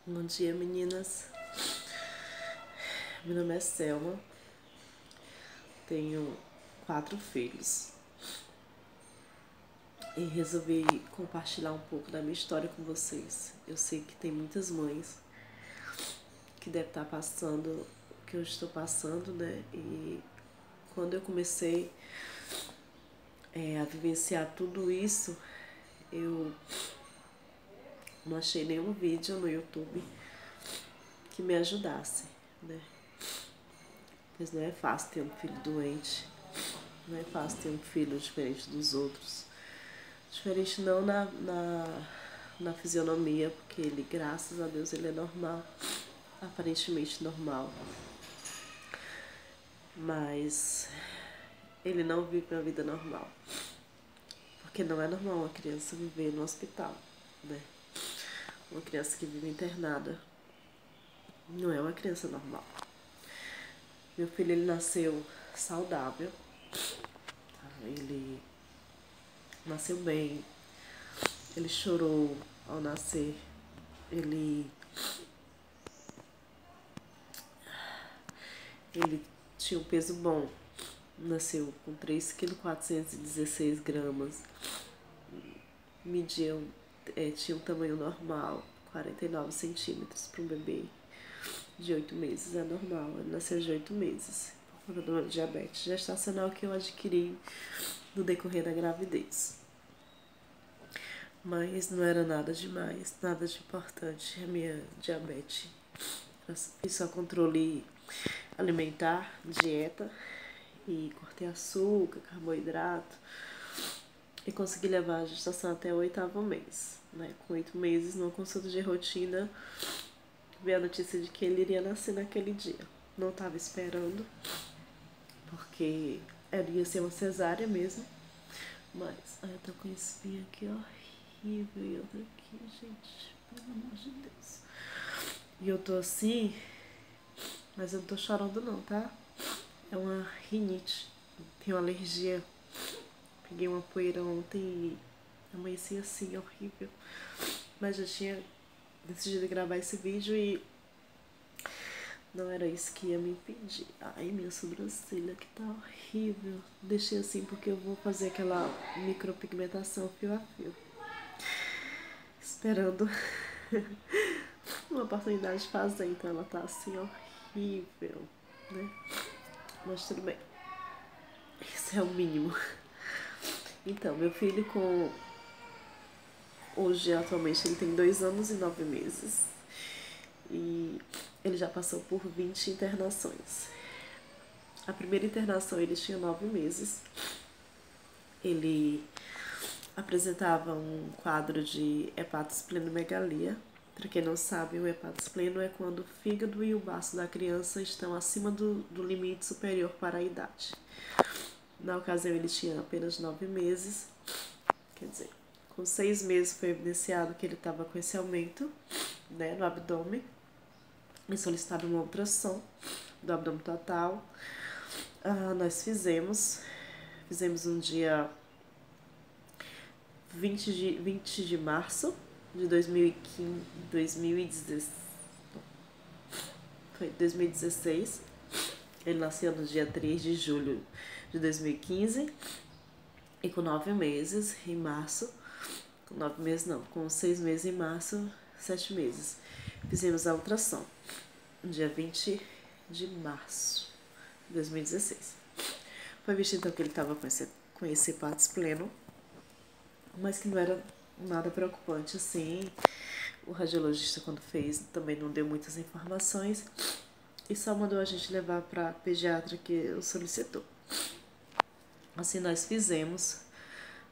Bom dia, meninas. Meu nome é Selma. Tenho 4 filhos. E resolvi compartilhar um pouco da minha história com vocês. Eu sei que tem muitas mães que devem estar passando o que eu estou passando, né? E quando eu comecei a vivenciar tudo isso, eu não achei nenhum vídeo no YouTube que me ajudasse, né? Pois não é fácil ter um filho doente, não é fácil ter um filho diferente dos outros. Diferente não na fisionomia, porque ele, graças a Deus, ele é normal, aparentemente normal. Mas ele não vive uma vida normal. Porque não é normal uma criança viver no hospital, né? Uma criança que vive internada não é uma criança normal. Meu filho, ele nasceu saudável, tá? Ele nasceu bem, ele chorou ao nascer, ele tinha um peso bom, nasceu com 3,416 kg, media, tinha um tamanho normal, 49 centímetros para um bebê de 8 meses, é normal, ele nasceu de 8 meses, por conta do diabetes gestacional que eu adquiri no decorrer da gravidez. Mas não era nada demais, nada de importante a minha diabetes. Fiz só controle alimentar, dieta, e cortei açúcar, carboidrato, e consegui levar a gestação até o 8º mês, né? Com 8 meses, numa consulta de rotina, vi a notícia de que ele iria nascer naquele dia. Não estava esperando, porque ia ser uma cesárea mesmo, mas eu tô com esse espinho aqui horrível, e outra aqui, gente, pelo amor de Deus. E eu tô assim, mas eu não tô chorando não, tá? É uma rinite, tenho alergia. Peguei uma poeira ontem e amanheci assim, horrível. Mas já tinha decidido gravar esse vídeo e não era isso que ia me impedir. Ai, minha sobrancelha que tá horrível. Deixei assim porque eu vou fazer aquela micropigmentação fio a fio. Esperando uma oportunidade de fazer, então ela tá assim horrível, né? Mas tudo bem. Isso é o mínimo. Então, meu filho hoje, atualmente, ele tem 2 anos e 9 meses. E ele já passou por 20 internações. A primeira internação ele tinha 9 meses. Ele apresentava um quadro de hepatosplenomegalia. Para quem não sabe, o hepatospleno é quando o fígado e o baço da criança estão acima do limite superior para a idade. Na ocasião, ele tinha apenas 9 meses. Quer dizer, com 6 meses foi evidenciado que ele estava com esse aumento, né, no abdômen. E solicitado uma ultrassom do abdômen total. Nós fizemos no dia 20 de março de 2016. Ele nasceu no dia 3 de julho de 2015 e com 9 meses em março, com 9 meses não, com 6 meses em março, 7 meses. Fizemos a ultrassom no dia 20 de março de 2016. Foi visto então que ele estava com esse hepatospleno, mas que não era nada preocupante assim. O radiologista, quando fez, também não deu muitas informações e só mandou a gente levar para a pediatra que o solicitou. Assim nós fizemos,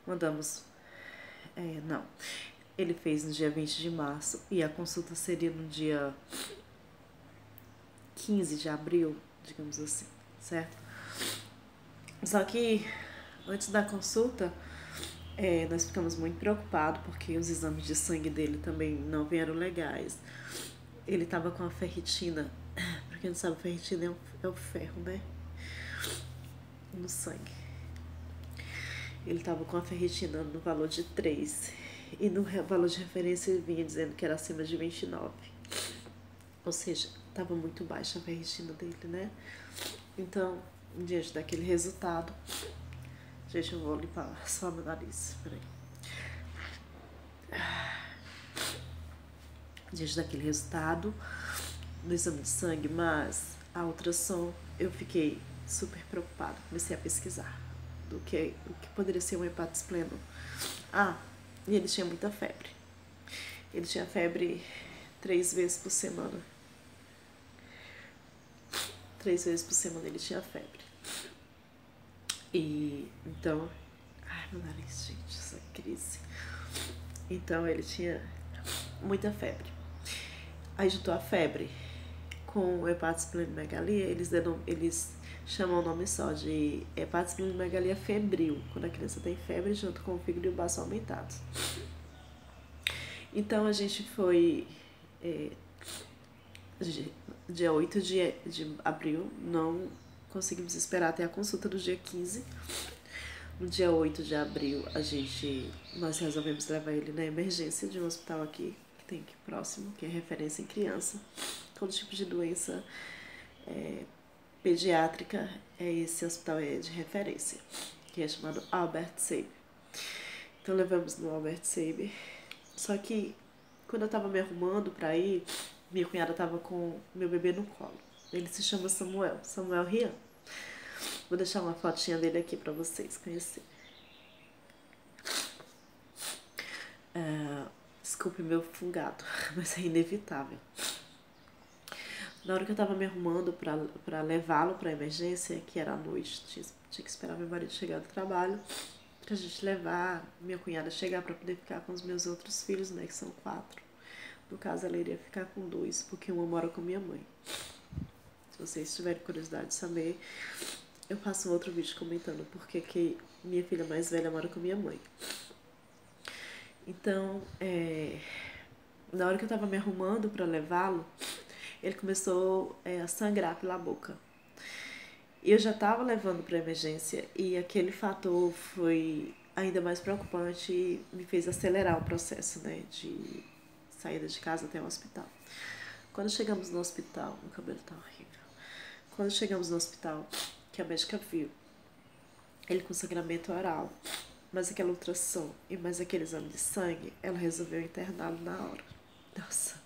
mandamos, não, ele fez no dia 20 de março e a consulta seria no dia 15 de abril, digamos assim, certo? Só que antes da consulta, nós ficamos muito preocupados porque os exames de sangue dele também não vieram legais. Ele estava com a ferritina, pra quem não sabe, a ferritina é o ferro, né? No sangue. Ele estava com a ferritina no valor de 3 e no valor de referência ele vinha dizendo que era acima de 29. Ou seja, estava muito baixa a ferritina dele, né? Então, diante daquele resultado... Gente, eu vou limpar só meu nariz, peraí. Diante daquele resultado no exame de sangue, mas a ultrassom, eu fiquei super preocupada. Comecei a pesquisar o que poderia ser um hepatospleno. E ele tinha muita febre. Ele tinha febre 3 vezes por semana. 3 vezes por semana ele tinha febre. E então... Ai, meu nariz, gente, essa crise. Então ele tinha muita febre. Aí juntou a febre com hepatosplenomegalia, eles chamam o nome só de hepatosplenomegalia febril, quando a criança tem febre junto com o fígado e o baço aumentados. Então a gente foi dia 8 de abril, não conseguimos esperar até a consulta do dia 15. No dia 8 de abril, nós resolvemos levar ele na emergência de um hospital aqui, que tem aqui próximo, que é referência em criança. Todo tipo de doença pediátrica, esse hospital é de referência, que é chamado Albert Sabin. Então levamos no Albert Sabin. Só que quando eu tava me arrumando pra ir, minha cunhada tava com meu bebê no colo. Ele se chama Samuel Rian. Vou deixar uma fotinha dele aqui pra vocês conhecerem. Desculpe meu fungado, mas é inevitável. Na hora que eu tava me arrumando pra levá-lo pra emergência, que era à noite, tinha que esperar meu marido chegar do trabalho, pra gente levar minha cunhada chegar pra poder ficar com os meus outros filhos, né, que são 4. No caso, ela iria ficar com 2, porque uma mora com minha mãe. Se vocês tiverem curiosidade de saber, eu faço um outro vídeo comentando porque que minha filha mais velha mora com minha mãe. Então, na hora que eu tava me arrumando pra levá-lo, ele começou a sangrar pela boca. E eu já tava levando pra emergência e aquele fator foi ainda mais preocupante e me fez acelerar o processo, né, de saída de casa até o hospital. Quando chegamos no hospital, meu cabelo tá horrível. Quando chegamos no hospital, que a médica viu ele com sangramento oral, mas aquela ultrassom e mais aquele exame de sangue, ela resolveu interná-lo na hora. Nossa,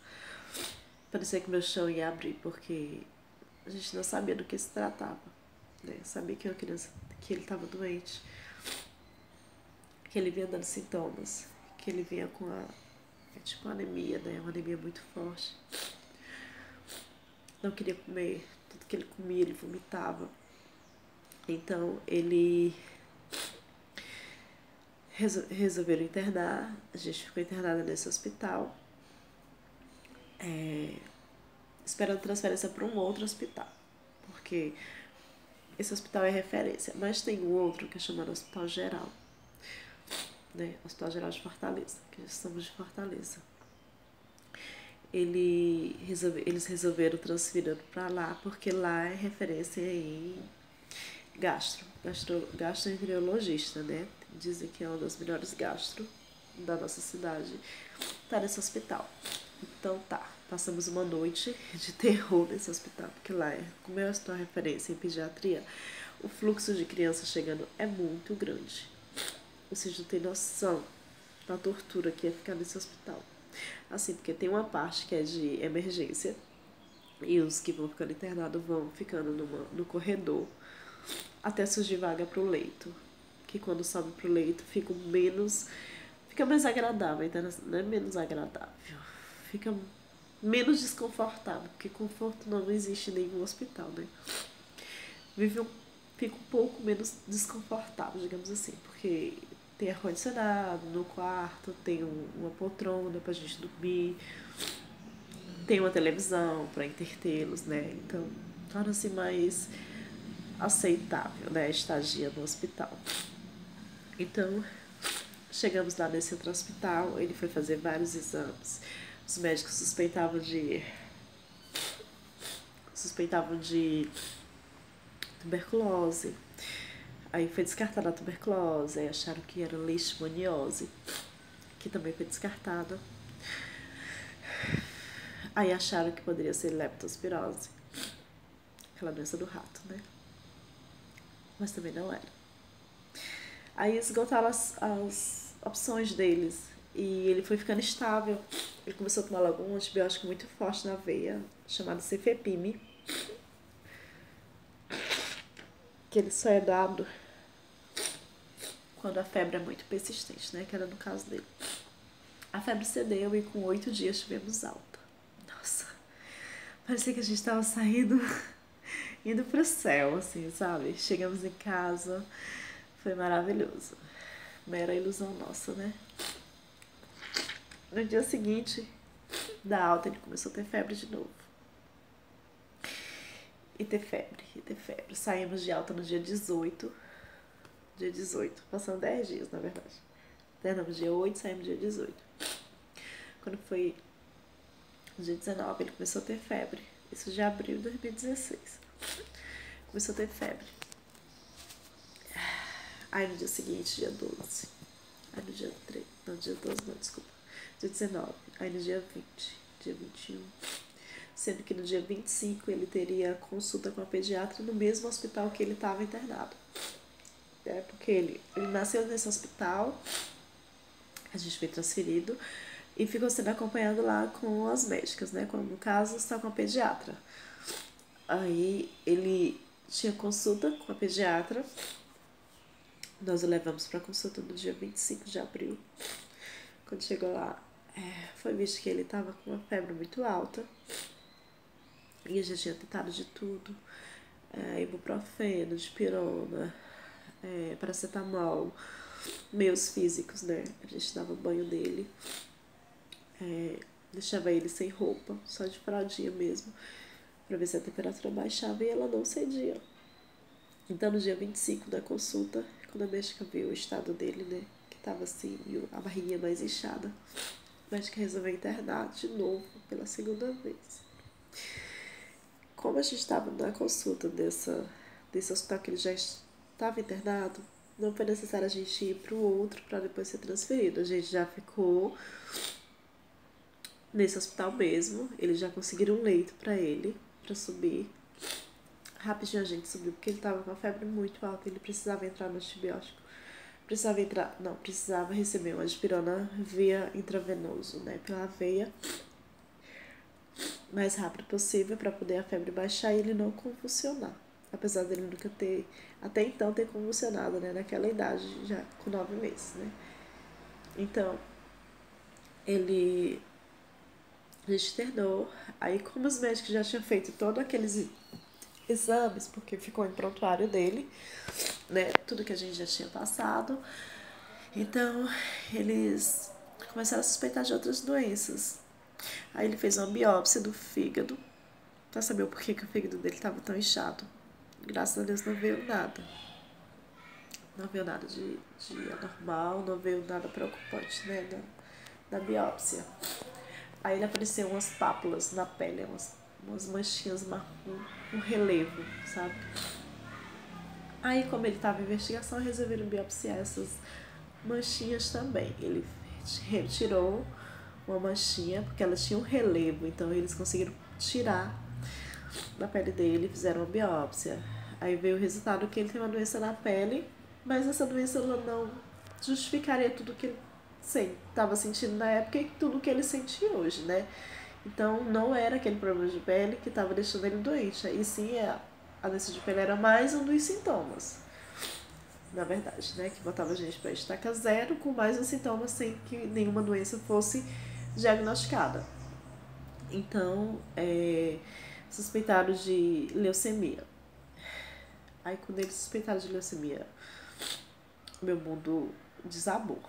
parecia que meu chão ia abrir, porque a gente não sabia do que se tratava, né? Sabia que uma criança, que ele estava doente, que ele vinha dando sintomas, que ele vinha com tipo anemia, né? Uma anemia muito forte. Não queria comer, tudo que ele comia ele vomitava. Então ele resolveram internar, a gente ficou internada nesse hospital, esperando transferência para um outro hospital, porque esse hospital é referência, mas tem um outro que é chamado Hospital Geral, né? Hospital Geral de Fortaleza, que nós estamos de Fortaleza. Eles resolveram transferir para lá, porque lá é referência em gastroenterologista, né? Dizem que é uma das melhores gastro da nossa cidade, tá nesse hospital. Então passamos uma noite de terror nesse hospital, porque lá, como é uma referência em pediatria, o fluxo de crianças chegando é muito grande. Vocês não têm noção da tortura que é ficar nesse hospital. Assim, porque tem uma parte que é de emergência e os que vão ficando internados vão ficando no corredor até surgir vaga pro leito. Que quando sobe pro leito fica mais agradável, então não é menos agradável. Fica menos desconfortável, porque conforto não existe em nenhum hospital, né? Fica um pouco menos desconfortável, digamos assim, porque tem ar-condicionado no quarto, tem uma poltrona pra gente dormir, tem uma televisão pra entretê-los, né? Então, torna-se mais aceitável, né, a estadia no hospital. Então, chegamos lá nesse outro hospital, ele foi fazer vários exames. Os médicos suspeitavam de tuberculose. Aí foi descartada a tuberculose, aí acharam que era leishmaniose, que também foi descartada. Aí acharam que poderia ser leptospirose, aquela doença do rato, né? Mas também não era. Aí esgotaram as opções deles e ele foi ficando estável. Ele começou a tomar logo um antibiótico muito forte na veia, chamado cefepime, que ele só é dado quando a febre é muito persistente, né? Que era no caso dele. A febre cedeu e com 8 dias tivemos alta. Nossa, parecia que a gente tava saindo, indo pro céu, assim, sabe? Chegamos em casa, foi maravilhoso. Mera ilusão nossa, né? No dia seguinte da alta, ele começou a ter febre de novo. E ter febre. Saímos de alta no dia 18. Dia 18. Passando 10 dias, na verdade. Terminamos dia 8, saímos dia 18. Quando foi no dia 19, ele começou a ter febre. Isso já abril de 2016. Começou a ter febre. Aí no dia seguinte, dia 12. Aí no dia 3. Não, dia 12 não, desculpa. Dia 19. Aí no dia 20. Dia 21. Sendo que no dia 25 ele teria consulta com a pediatra no mesmo hospital que ele estava internado. Porque ele nasceu nesse hospital, a gente foi transferido e ficou sendo acompanhado lá com as médicas, né? Como no caso, está com a pediatra. Aí ele tinha consulta com a pediatra. Nós o levamos para consulta no dia 25 de abril. Quando chegou lá, foi visto que ele estava com uma febre muito alta. E a gente tinha tentado de tudo. Ibuprofeno, dipirona, paracetamol, meios físicos, né? A gente dava banho nele. Deixava ele sem roupa, só de fraldinha mesmo, pra ver se a temperatura baixava e ela não cedia. Então, no dia 25 da consulta, quando a médica viu o estado dele, né, que tava assim, a barriguinha mais inchada, a médica resolveu internar de novo, pela segunda vez. Como a gente estava na consulta desse hospital que ele já estava internado, não foi necessário a gente ir para o outro para depois ser transferido. A gente já ficou nesse hospital mesmo. Eles já conseguiram um leito para ele, para subir. Rapidinho a gente subiu, porque ele estava com uma febre muito alta. Ele precisava entrar no antibiótico. Precisava receber uma dipirona via intravenoso, né, pela veia, mais rápido possível para poder a febre baixar e ele não convulsionar. Apesar dele nunca ter, até então, ter convulsionado, né, naquela idade, já com 9 meses, né. Então, a gente internou. Aí, como os médicos já tinham feito todos aqueles exames, porque ficou em prontuário dele, né, tudo que a gente já tinha passado, então eles começaram a suspeitar de outras doenças. Aí ele fez uma biópsia do fígado pra saber o porquê que o fígado dele estava tão inchado. Graças a Deus não veio nada. Não veio nada de anormal, não veio nada preocupante, né, da biópsia. Aí ele apareceu umas pápulas na pele, umas manchinhas marrom, um relevo, sabe? Aí, como ele estava em investigação, resolveram biopsiar essas manchinhas também. Ele retirou uma manchinha, porque ela tinha um relevo, então eles conseguiram tirar da pele dele, fizeram uma biópsia. Aí veio o resultado que ele tem uma doença na pele, mas essa doença ela não justificaria tudo que ele estava sentindo na época e tudo que ele sente hoje, né? Então não era aquele problema de pele que estava deixando ele doente, e sim a doença de pele era mais um dos sintomas, na verdade, né? Que botava a gente para estaca zero com mais um sintoma sem que nenhuma doença fosse diagnosticada. Então, suspeitaram de leucemia. Aí quando eles suspeitaram de leucemia, meu mundo desabou.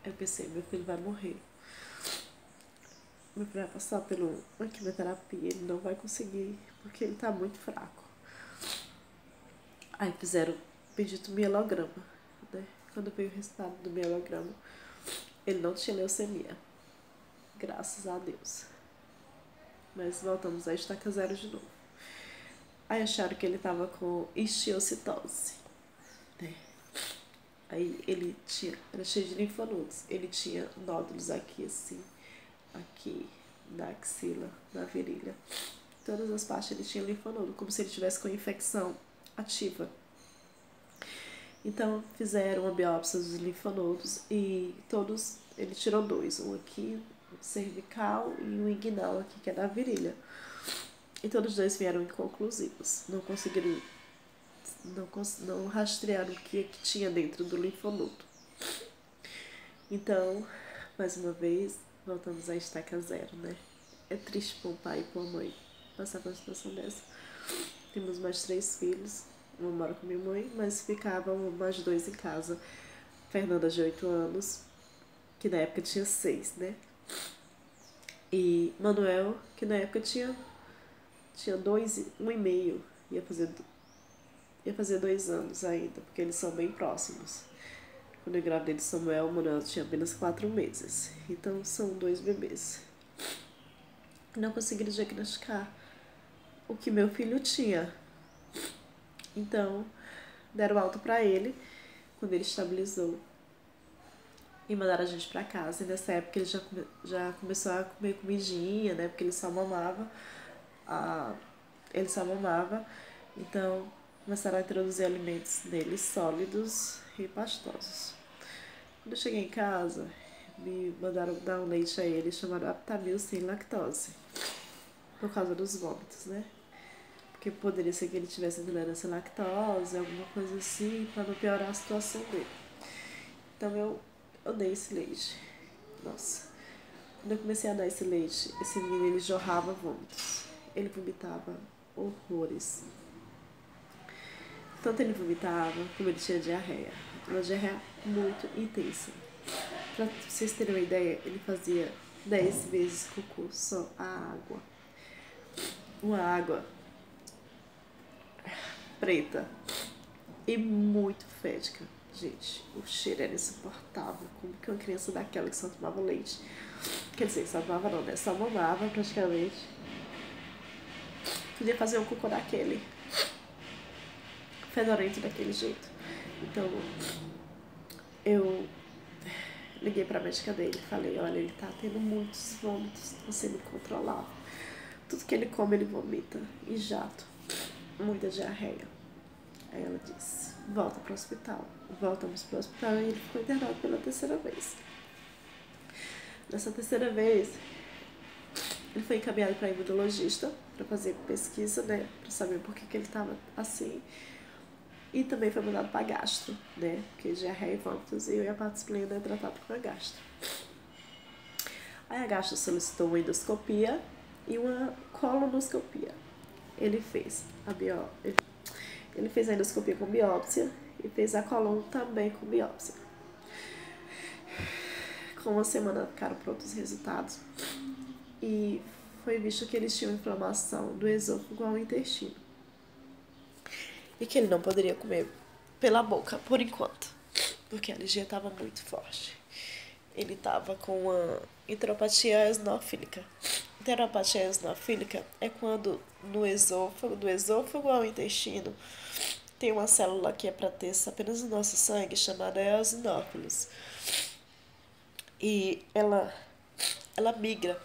Eu pensei, meu filho vai morrer. Meu filho vai passar pela quimioterapia, ele não vai conseguir, porque ele tá muito fraco. Aí fizeram bendito mielograma, né? Quando veio o resultado do mielograma, ele não tinha leucemia. Graças a Deus. Mas voltamos a estaca zero de novo. Aí acharam que ele tava com histiocitose, né? Aí ele era cheio de linfonodos. Ele tinha nódulos aqui, assim, aqui na axila, na virilha. Todas as partes ele tinha linfonodo, como se ele tivesse com infecção ativa. Então fizeram uma biópsia dos linfonodos e todos, ele tirou 2, um aqui, cervical e um inguinal aqui, que é da virilha. E todos os 2 vieram inconclusivos. Não conseguiram, não rastrearam o que tinha dentro do linfonodo. Então, mais uma vez, voltamos à estaca zero, né? É triste para um pai e para uma mãe passar por uma situação dessa. Temos mais 3 filhos. Uma mora com minha mãe, mas ficavam mais 2 em casa. Fernanda, de 8 anos, que na época tinha 6, né? E Manuel, que na época tinha 2, 1,5. Ia fazer 2 anos ainda, porque eles são bem próximos. Quando eu engravidei de Samuel, o Manuel tinha apenas 4 meses. Então são 2 bebês. Não conseguiram diagnosticar o que meu filho tinha. Então, deram alta pra ele quando ele estabilizou. E mandaram a gente pra casa. E nessa época ele já começou a comer comidinha, né? Porque ele só mamava. Então, começaram a introduzir alimentos nele sólidos e pastosos. Quando eu cheguei em casa, me mandaram dar um leite a ele chamado Aptamil sem lactose. Por causa dos vômitos, né? Porque poderia ser que ele tivesse intolerância à lactose, alguma coisa assim, para não piorar a situação dele. Então eu dei esse leite. Nossa, quando eu comecei a dar esse leite, esse menino ele jorrava vômitos. Ele vomitava horrores. Tanto ele vomitava, como ele tinha diarreia. Uma diarreia muito intensa. Pra vocês terem uma ideia, ele fazia 10 vezes cocô, só a água. Uma água preta e muito fética. Gente, o cheiro era insuportável. Como que uma criança daquela que só tomava leite, quer dizer, só tomava não, né? Só mamava praticamente, podia fazer um cocô daquele, fedorento daquele jeito. Então, eu liguei pra médica dele e falei, olha, ele tá tendo muitos vômitos, não sendo incontrolável. Tudo que ele come, ele vomita. E jato. Muita diarreia. Aí ela disse, volta pro hospital. Voltamos pro hospital e ele ficou internado pela 3ª vez. Nessa 3ª vez, ele foi encaminhado para imunologista para fazer pesquisa, né, para saber por que ele estava assim. E também foi mandado para gastro, né, porque diarreia e vômitos, e eu e a participante é tratado com a gastro. Aí a gastro solicitou uma endoscopia e uma colonoscopia. Ele fez ele fez a endoscopia com biópsia e fez a colon também com biópsia. Com uma semana ficaram prontos os resultados e foi visto que eles tinham inflamação do esôfago ao intestino e que ele não poderia comer pela boca por enquanto, porque a alergia estava muito forte. Ele estava com uma enteropatia eosinofílica. Enteropatia eosinofílica é quando do esôfago ao intestino, tem uma célula que é para ter apenas no nosso sangue, chamada eosinófilos. E ela migra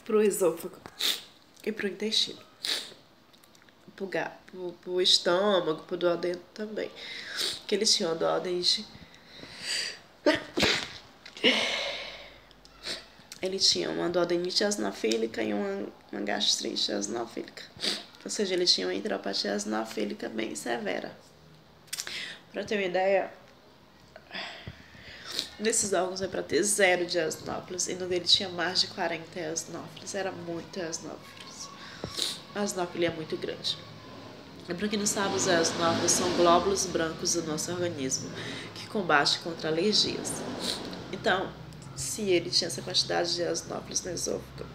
pro esôfago e pro intestino. Pro estômago, pro duodeno também. Que eles tinham a duodenite. Ele tinha uma duodenite eosinofílica e uma gastrite eosinofílica. Ou seja, ele tinha uma enteropatia eosinofílica bem severa. Para ter uma ideia, nesses órgãos é para ter 0 de eosinófilos e no dele tinha mais de 40 eosinófilos. Era muito eosinófilos. A eosinófilia é muito grande. E para quem não sabe, os eosinófilos são glóbulos brancos do nosso organismo que combate contra alergias. Então, se ele tinha essa quantidade de eosinófilos no esôfago,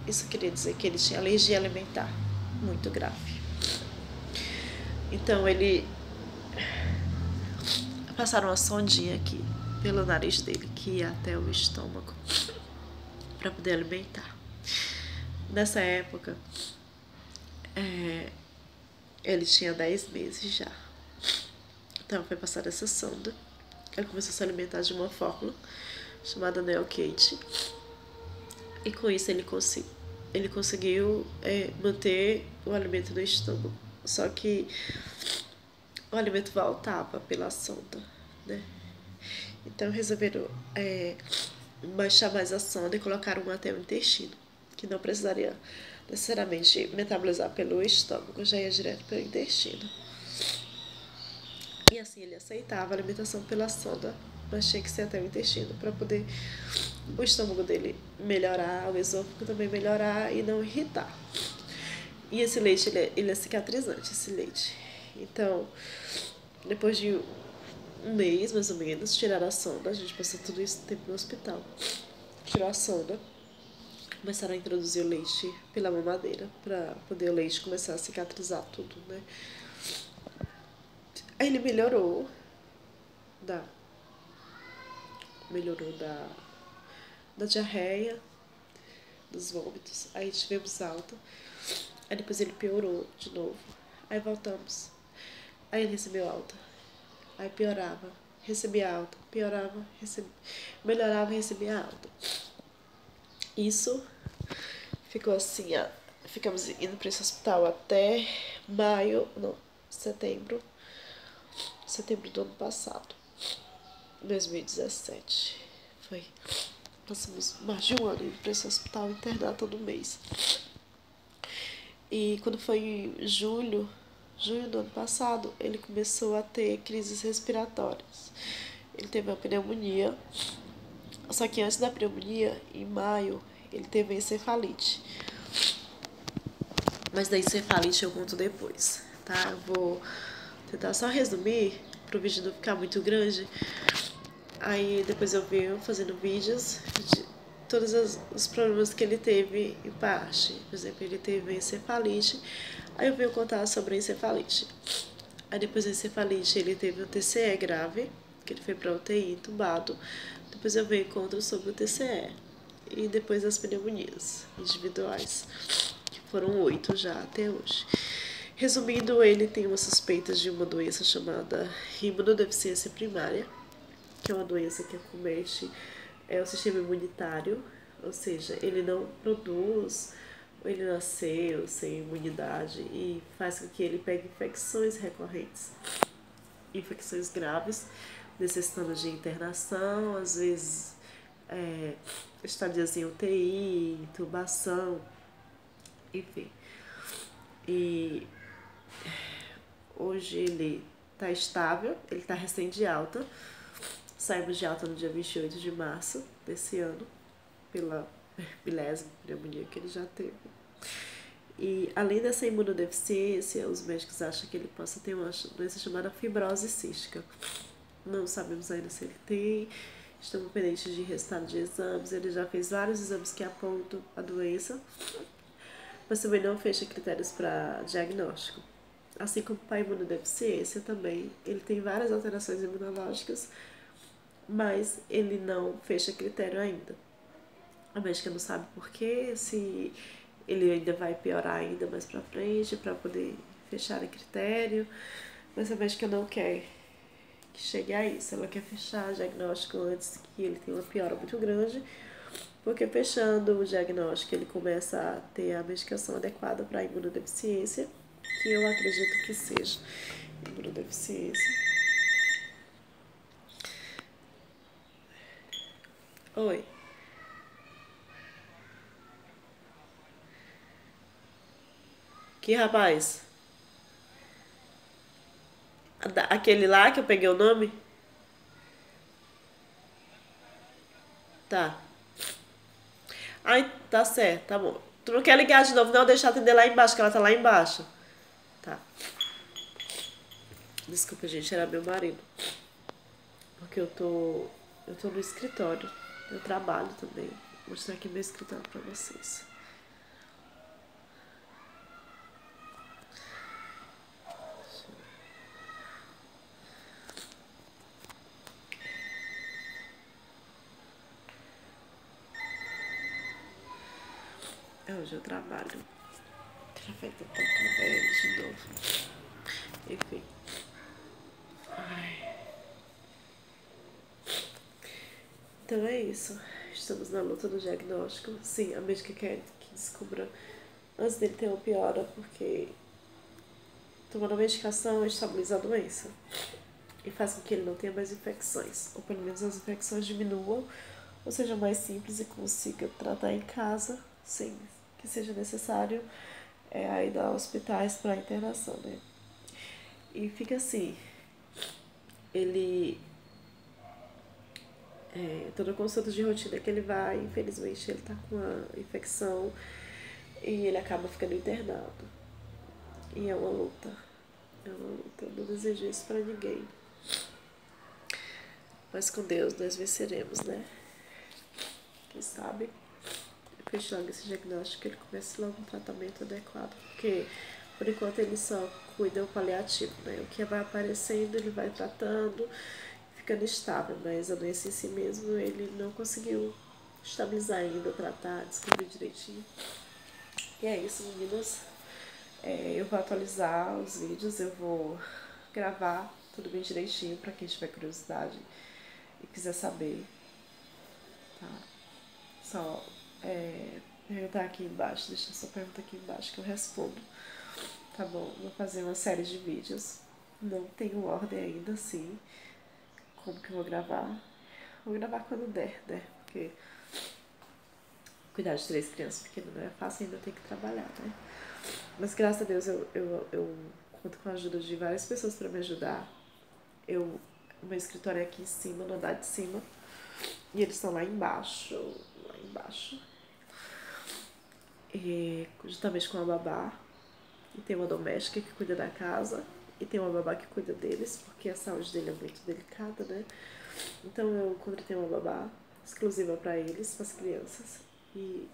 isso queria dizer que ele tinha alergia alimentar muito grave. Então passaram uma sondinha aqui pelo nariz dele, que ia até o estômago, para poder alimentar. Nessa época, ele tinha 10 meses já. Então foi passada essa sonda. Ele começou a se alimentar de uma fórmula chamada Neocate. E com isso ele conseguiu manter o alimento no estômago. Só que o alimento voltava pela sonda, né? Então resolveram baixar mais a sonda e colocaram um até o intestino, que não precisaria necessariamente metabolizar pelo estômago, já ia direto pelo intestino. E assim ele aceitava a alimentação pela sonda, mas tinha que ser até o intestino para poder o estômago dele melhorar, o esôfago também melhorar e não irritar. E esse leite, ele é cicatrizante, esse leite. Então, depois de um mês, mais ou menos, tiraram a sonda. A gente passou tudo esse tempo no hospital. Tirou a sonda. Começaram a introduzir o leite pela mamadeira, para poder o leite começar a cicatrizar tudo, né? Aí ele da, melhorou da diarreia, dos vômitos. Aí tivemos alta. Aí depois ele piorou de novo. Aí voltamos. Aí ele recebeu alta. Aí piorava, recebia alta, piorava, melhorava, recebia alta. Isso ficou assim, ficamos indo para esse hospital até setembro do ano passado, 2017. Passamos mais de um ano indo para esse hospital internar todo mês. E quando foi em junho do ano passado, ele começou a ter crises respiratórias. Ele teve uma pneumonia, só que antes da pneumonia, em maio, ele teve encefalite. Mas da encefalite eu conto depois, tá? Eu vou tentar só resumir, para o vídeo não ficar muito grande. Aí depois eu venho fazendo vídeos de todos os problemas que ele teve em parte. Por exemplo, ele teve encefalite, aí eu venho contar sobre a encefalite. Aí depois da encefalite ele teve um TCE grave, que ele foi para UTI entubado. Depois eu venho e conto sobre o TCE. E depois as pneumonias individuais, que foram 8 já até hoje. Resumindo, ele tem uma suspeita de uma doença chamada imunodeficiência primária, que é uma doença que acomete o sistema imunitário, ou seja, ele não produz, ele nasceu sem imunidade e faz com que ele pegue infecções recorrentes, infecções graves, necessitando de internação, às vezes estadias em UTI, intubação, enfim. E hoje ele está estável, ele está recém de alta. Saímos de alta no dia 28 de março desse ano, pela milésima pneumonia que ele já teve. E além dessa imunodeficiência, os médicos acham que ele possa ter uma doença chamada fibrose cística. Não sabemos ainda se ele tem, estamos pendentes de resultado de exames. Ele já fez vários exames que apontam a doença, mas também não fecha critérios para diagnóstico. Assim como para a imunodeficiência também, ele tem várias alterações imunológicas, mas ele não fecha critério ainda. A médica não sabe por quê, se ele ainda vai piorar ainda mais pra frente para poder fechar o critério, mas a médica não quer que chegue a isso, ela quer fechar o diagnóstico antes que ele tenha uma piora muito grande, porque fechando o diagnóstico ele começa a ter a medicação adequada para a imunodeficiência, que eu acredito que seja imunodeficiência. Oi. Que rapaz? Aquele lá que eu peguei o nome? Tá. Ai, tá certo, tá bom. Tu não quer ligar de novo, não? Deixa eu atender lá embaixo, que ela tá lá embaixo. Tá. Desculpa, gente, era meu marido. Porque eu tô no escritório. Eu trabalho também. Vou mostrar aqui meu escritório pra vocês. Hoje eu trabalho. Tinha feito tocando ele de novo. Enfim. Ai. Então é isso. estamos na luta do diagnóstico. Sim, a médica quer que descubra antes dele ter uma piora, porque tomando a medicação estabiliza a doença e faz com que ele não tenha mais infecções, ou pelo menos as infecções diminuam, ou seja mais simples e consiga tratar em casa sem que seja necessário ir a hospitais para internação, né? E fica assim, ele toda consulta de rotina que ele vai, infelizmente ele tá com uma infecção e ele acaba ficando internado. E é uma luta. É uma luta. Eu não desejo isso pra ninguém. Mas com Deus nós venceremos, né? Quem sabe? Depois de logo esse diagnóstico, ele comece logo um tratamento adequado. Porque, por enquanto, ele só cuida o paliativo, né? O que vai aparecendo, ele vai tratando, ficando estável. Mas a doença em si mesmo, ele não conseguiu estabilizar ainda, tratar, descobrir direitinho. E é isso, meninas. Eu vou atualizar os vídeos, eu vou gravar tudo bem direitinho pra quem tiver curiosidade e quiser saber, tá? Só perguntar aqui embaixo, deixa sua pergunta aqui embaixo que eu respondo, tá bom? Vou fazer uma série de vídeos, não tenho ordem ainda, assim, como que eu vou gravar. Vou gravar quando der, né? Porque cuidar de 3 crianças pequenas não é fácil, ainda tem que trabalhar, né? Mas graças a Deus eu conto com a ajuda de várias pessoas para me ajudar. O meu escritório é aqui em cima, no andar de cima. E eles estão lá embaixo. Lá embaixo. E, justamente com a babá. E tem uma doméstica que cuida da casa. E tem uma babá que cuida deles, porque a saúde dele é muito delicada, né? Então eu contratei uma babá exclusiva para eles, para as crianças. E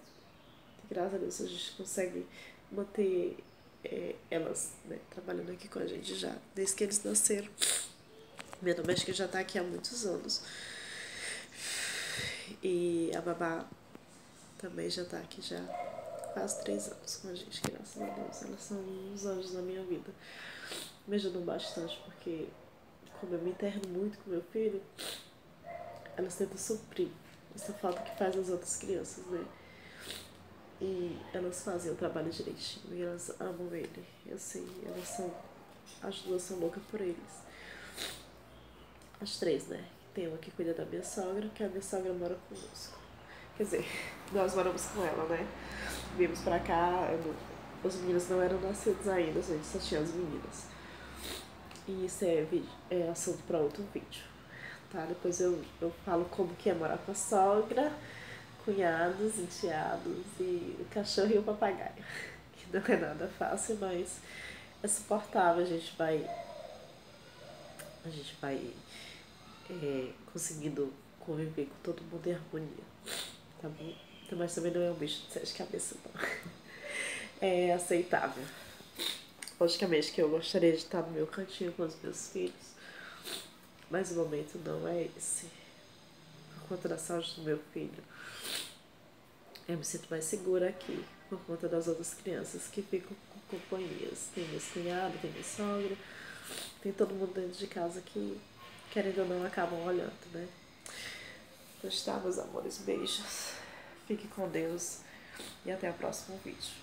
graças a Deus a gente consegue manter elas, né, trabalhando aqui com a gente já, desde que eles nasceram. Minha doméstica já tá aqui há muitos anos. E a babá também já tá aqui já há quase 3 anos com a gente, graças a Deus. Elas são uns anjos na minha vida. Me ajudam bastante, porque como eu me interno muito com meu filho, elas tentam suprir essa falta que faz as outras crianças, né? E elas fazem o trabalho direitinho e elas amam ele. Eu sei, as 2 são loucas por eles. As 3, né? Tem uma que cuida da minha sogra, que a minha sogra mora conosco. Quer dizer, nós moramos com ela, né? Viemos pra cá, os meninos não eram nascidos ainda, a gente só tinha as meninas. E isso é assunto para outro vídeo, tá? Depois eu falo como que é morar com a sogra, cunhados, enteados e o cachorro e o papagaio. Que não é nada fácil, mas é suportável, a gente vai conseguindo conviver com todo mundo em harmonia, tá bom? Então, mas também não é um bicho de 7 cabeças, não. É aceitável. Logicamente que eu gostaria de estar no meu cantinho com os meus filhos, mas o momento não é esse. Por conta da saúde do meu filho, eu me sinto mais segura aqui, por conta das outras crianças que ficam com companhias. Tem meus cunhados, tem minha sogra, tem todo mundo dentro de casa que, querendo ou não, acabam olhando, né? Então tá, meus amores, beijos. Fique com Deus e até o próximo vídeo.